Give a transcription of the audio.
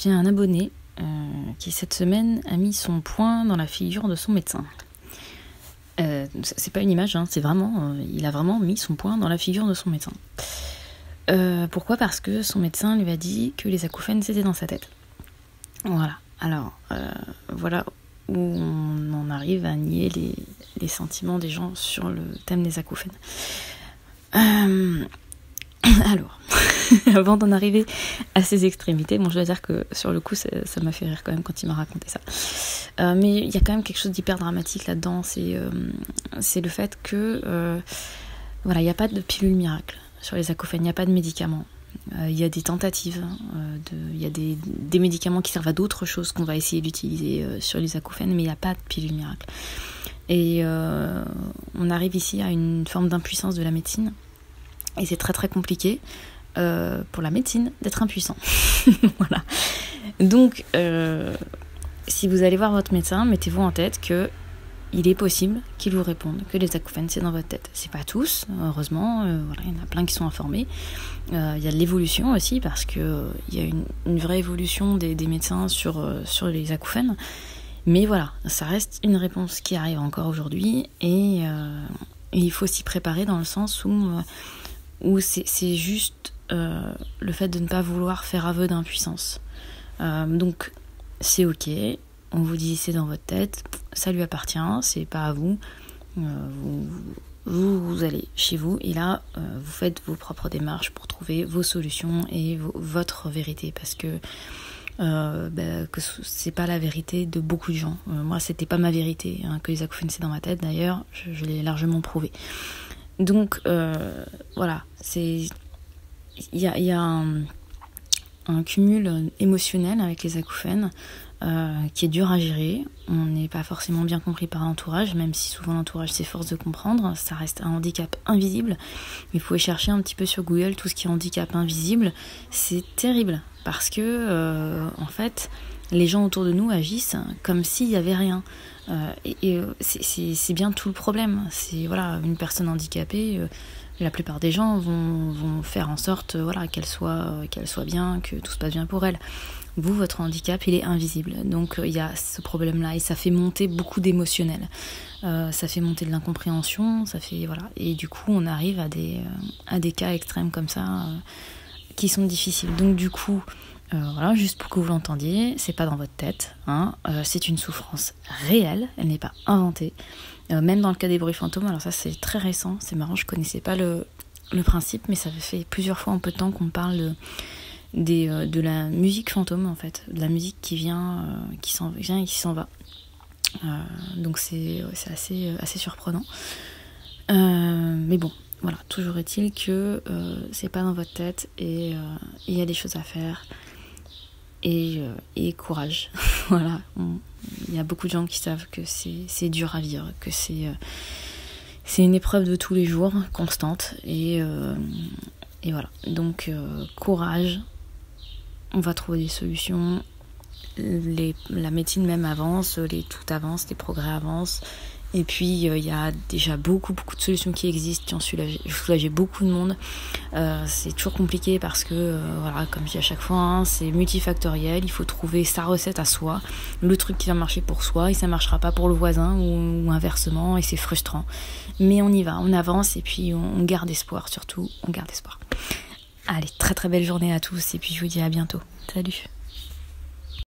j'ai un abonné qui cette semaine a mis son poing dans la figure de son médecin. C'est pas une image, hein, c'est vraiment, il a vraiment mis son poing dans la figure de son médecin. Pourquoi ? Parce que son médecin lui a dit que les acouphènes c'était dans sa tête. Voilà. Alors, voilà où on en arrive à nier les sentiments des gens sur le thème des acouphènes. Alors, avant d'en arriver à ces extrémités, bon, je dois dire que sur le coup, ça m'a fait rire quand même quand il m'a raconté ça. Mais il y a quand même quelque chose d'hyper dramatique là-dedans, c'est le fait que, voilà, il n'y a pas de pilule miracle sur les acouphènes, il n'y a pas de médicaments. Il y a des tentatives, il y a des médicaments qui servent à d'autres choses qu'on va essayer d'utiliser sur les acouphènes, mais il n'y a pas de pilule miracle. Et on arrive ici à une forme d'impuissance de la médecine, et c'est très très compliqué pour la médecine d'être impuissant. Voilà. Donc, si vous allez voir votre médecin, mettez-vous en tête que il est possible qu'il vous réponde que les acouphènes c'est dans votre tête. C'est pas tous, heureusement, voilà, il y en a plein qui sont informés. Il y a de l'évolution aussi, parce que il y a une vraie évolution des médecins sur les acouphènes. Mais voilà, ça reste une réponse qui arrive encore aujourd'hui, et il faut s'y préparer dans le sens où c'est juste le fait de ne pas vouloir faire aveu d'impuissance. Donc c'est ok, on vous dit c'est dans votre tête, ça lui appartient, c'est pas à vous. Vous allez chez vous et là vous faites vos propres démarches pour trouver vos solutions et votre vérité, parce que que c'est pas la vérité de beaucoup de gens. Moi c'était pas ma vérité, hein, que les acouphènes c'est dans ma tête, d'ailleurs je l'ai largement prouvé. Donc voilà, il y a un cumul émotionnel avec les acouphènes qui est dur à gérer. On n'est pas forcément bien compris par l'entourage, même si souvent l'entourage s'efforce de comprendre. Ça reste un handicap invisible. Mais vous pouvez chercher un petit peu sur Google tout ce qui est handicap invisible. C'est terrible, parce que en fait, les gens autour de nous agissent comme s'il n'y avait rien. C'est bien tout le problème. C'est, voilà, une personne handicapée, la plupart des gens vont faire en sorte, voilà, qu'elle soit bien, que tout se passe bien pour elle. Vous, votre handicap, il est invisible. Donc il y a ce problème-là, et ça fait monter beaucoup d'émotionnel. Ça fait monter de l'incompréhension, ça fait, voilà. Et du coup, on arrive à des cas extrêmes comme ça qui sont difficiles. Donc du coup, voilà, juste pour que vous l'entendiez, c'est pas dans votre tête, hein, c'est une souffrance réelle, elle n'est pas inventée. Même dans le cas des bruits fantômes, alors ça c'est très récent, c'est marrant, je connaissais pas le principe, mais ça fait plusieurs fois en peu de temps qu'on parle de la musique fantôme, en fait, de la musique qui vient et qui s'en va. Donc c'est assez surprenant. Mais bon, voilà, toujours est-il que c'est pas dans votre tête, et il y a des choses à faire. Et courage. Voilà, il y a beaucoup de gens qui savent que c'est dur à vivre, que c'est une épreuve de tous les jours, constante, et voilà. Donc courage, on va trouver des solutions. La médecine même avance, tout avance, les progrès avancent. Et puis il y a déjà beaucoup de solutions qui existent, qui ont soulagé beaucoup de monde. C'est toujours compliqué parce que voilà, comme je dis à chaque fois, hein, c'est multifactoriel. Il faut trouver sa recette à soi, le truc qui va marcher pour soi, et ça marchera pas pour le voisin, ou inversement, et c'est frustrant. Mais on y va, on avance, et puis on garde espoir, surtout on garde espoir. Allez, très très belle journée à tous, et puis je vous dis à bientôt. Salut.